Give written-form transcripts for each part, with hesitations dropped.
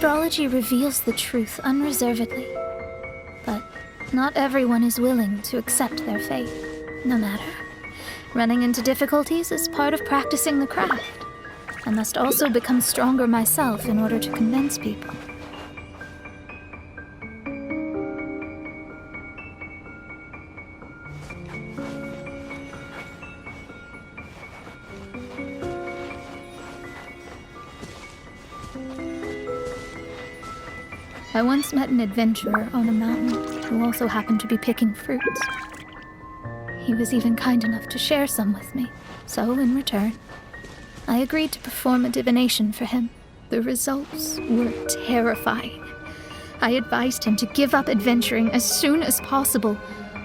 Astrology reveals the truth unreservedly, but not everyone is willing to accept their fate. No matter. Running into difficulties is part of practicing the craft. I must also become stronger myself in order to convince people. I once met an adventurer on a mountain who also happened to be picking fruits. He was even kind enough to share some with me, so in return, I agreed to perform a divination for him. The results were terrifying. I advised him to give up adventuring as soon as possible,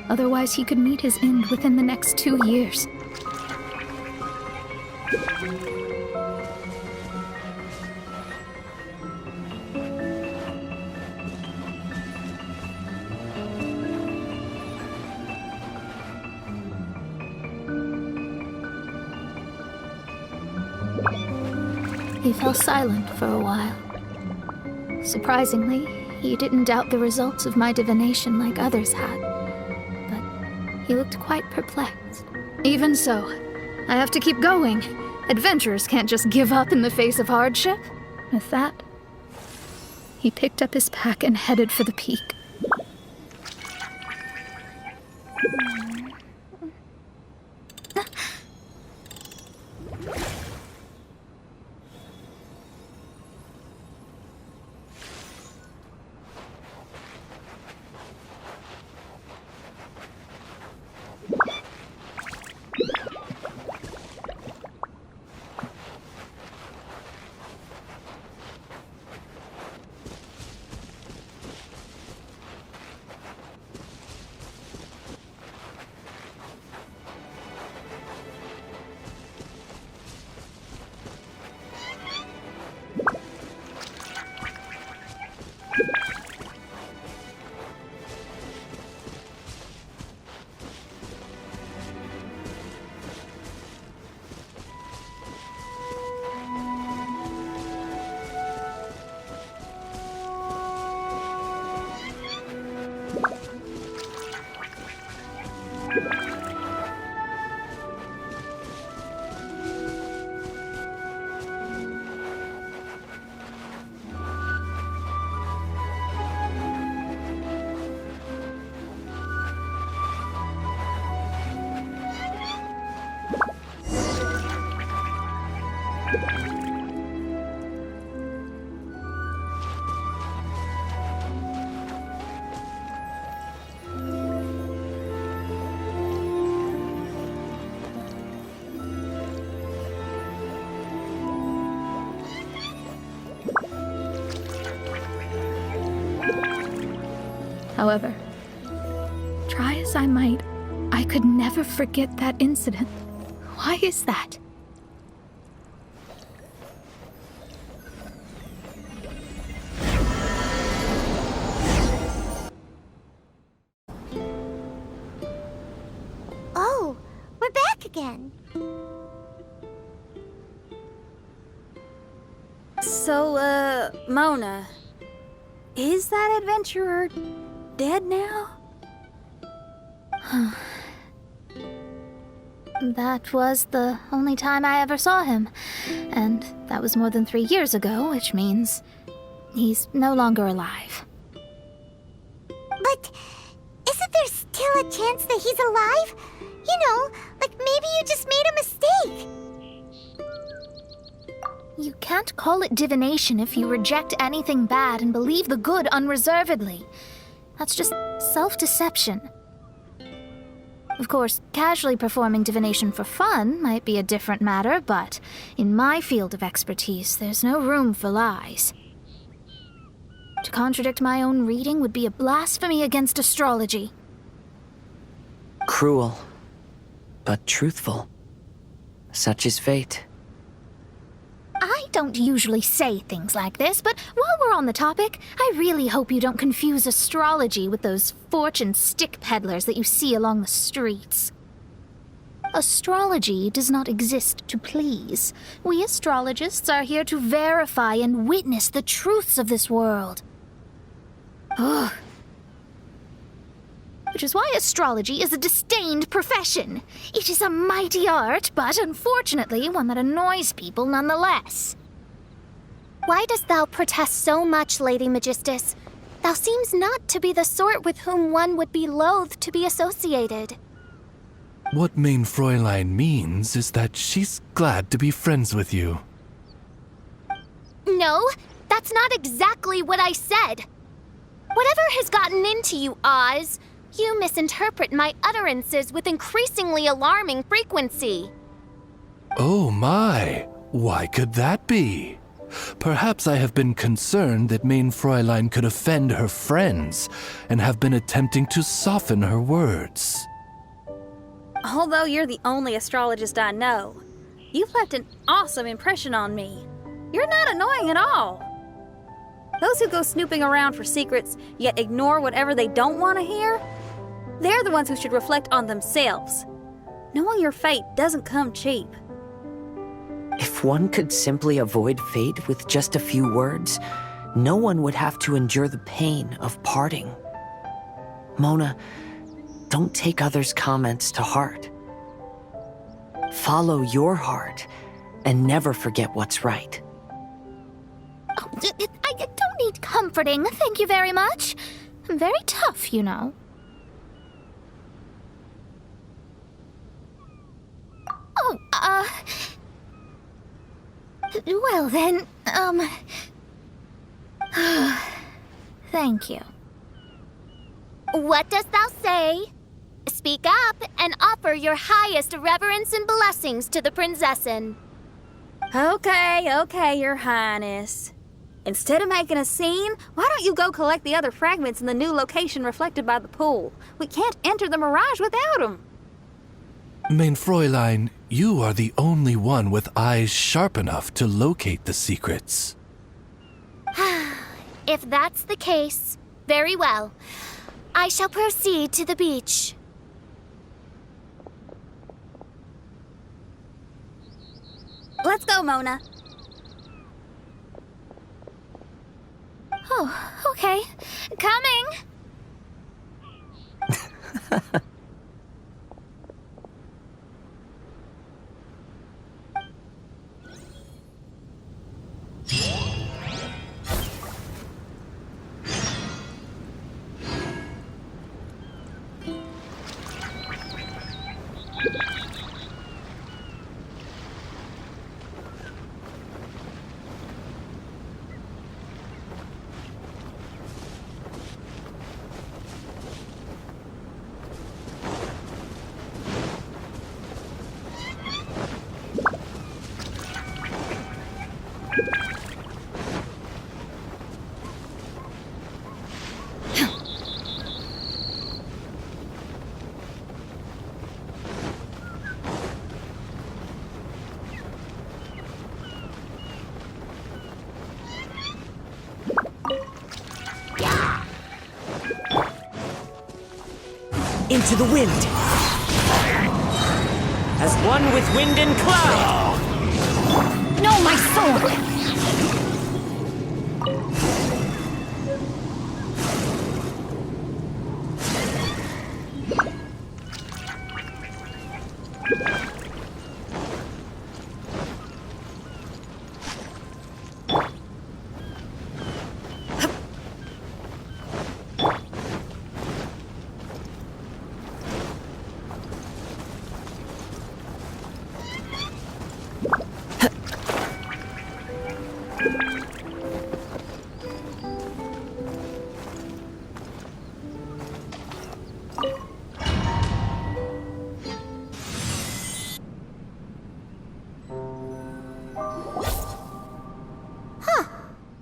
otherwise he could meet his end within the next 2 years. He fell silent for a while. Surprisingly, he didn't doubt the results of my divination like others had, but he looked quite perplexed. Even so, I have to keep going. Adventurers can't just give up in the face of hardship. With that, he picked up his pack and headed for the peak. However, try as I might, I could never forget that incident. Why is that? Oh, we're back again. So, Mona, is that adventurer dead now? That was the only time I ever saw him, and that was more than 3 years ago, which means he's no longer alive. But isn't there still a chance that he's alive? You know, like maybe you just made a mistake. You can't call it divination if you reject anything bad and believe the good unreservedly. That's just self-deception. Of course, casually performing divination for fun might be a different matter, but in my field of expertise, there's no room for lies. To contradict my own reading would be a blasphemy against astrology. Cruel, but truthful. Such is fate. I don't usually say things like this, but while we're on the topic, I really hope you don't confuse astrology with those fortune stick peddlers that you see along the streets. Astrology does not exist to please. We astrologists are here to verify and witness the truths of this world. Ugh. Which is why astrology is a disdained profession. It is a mighty art, but unfortunately one that annoys people nonetheless. Why dost thou protest so much, Lady Magistus? Thou seems not to be the sort with whom one would be loath to be associated. What Mein Fräulein means is that she's glad to be friends with you. No, that's not exactly what I said. Whatever has gotten into you, Oz, you misinterpret my utterances with increasingly alarming frequency. Oh my, why could that be? Perhaps I have been concerned that Mein Fräulein could offend her friends and have been attempting to soften her words. Although you're the only astrologist I know, you've left an awesome impression on me. You're not annoying at all. Those who go snooping around for secrets, yet ignore whatever they don't want to hear, they're the ones who should reflect on themselves. Knowing your fate doesn't come cheap. If one could simply avoid fate with just a few words, no one would have to endure the pain of parting. Mona, don't take others' comments to heart. Follow your heart and never forget what's right. Oh, I don't need comforting, thank you very much. I'm very tough, you know. Oh, well then, thank you. What dost thou say? Speak up and offer your highest reverence and blessings to the prinzessin. Okay, Your Highness. Instead of making a scene, why don't you go collect the other fragments in the new location reflected by the pool? We can't enter the mirage without them. Mein Fräulein, you are the only one with eyes sharp enough to locate the secrets. If that's the case, very well. I shall proceed to the beach. Let's go, Mona. Oh, okay. Coming! Into the wind! As one with wind and cloud! No, my sword!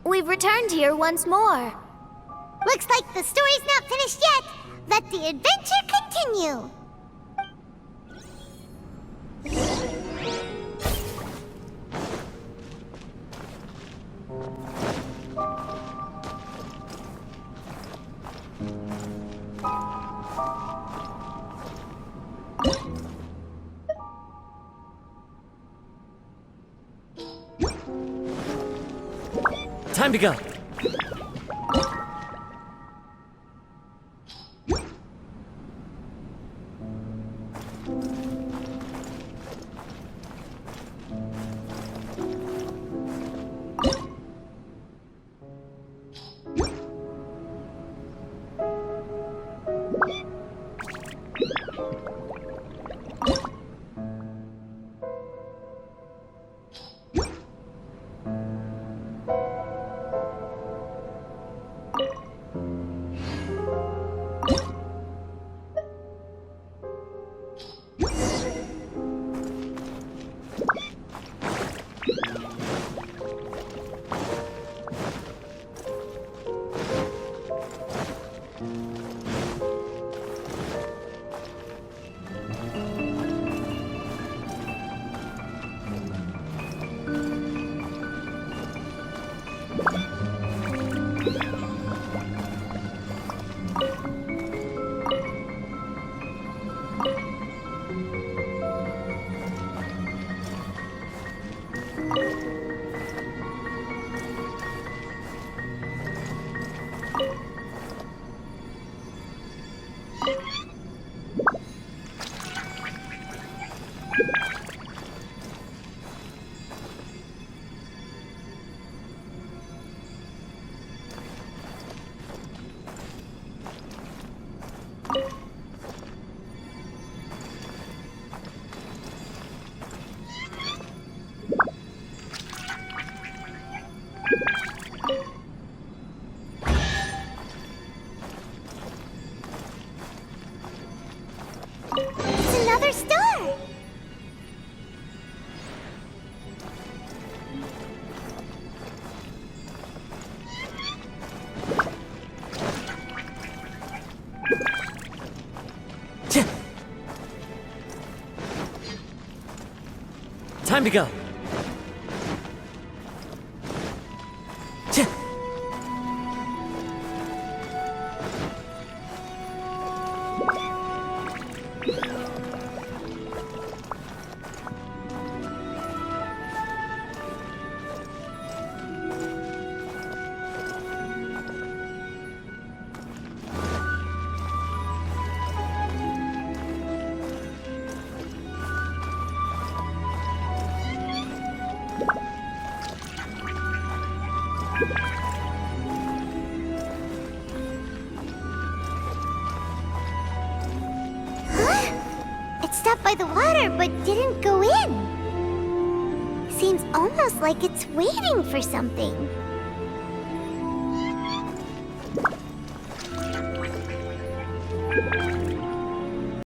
We've returned here once more. Looks like the story's not finished yet. Let the adventure continue. Time to go. It's another star! Time to go. It stopped by the water, but didn't go in. Seems almost like it's waiting for something.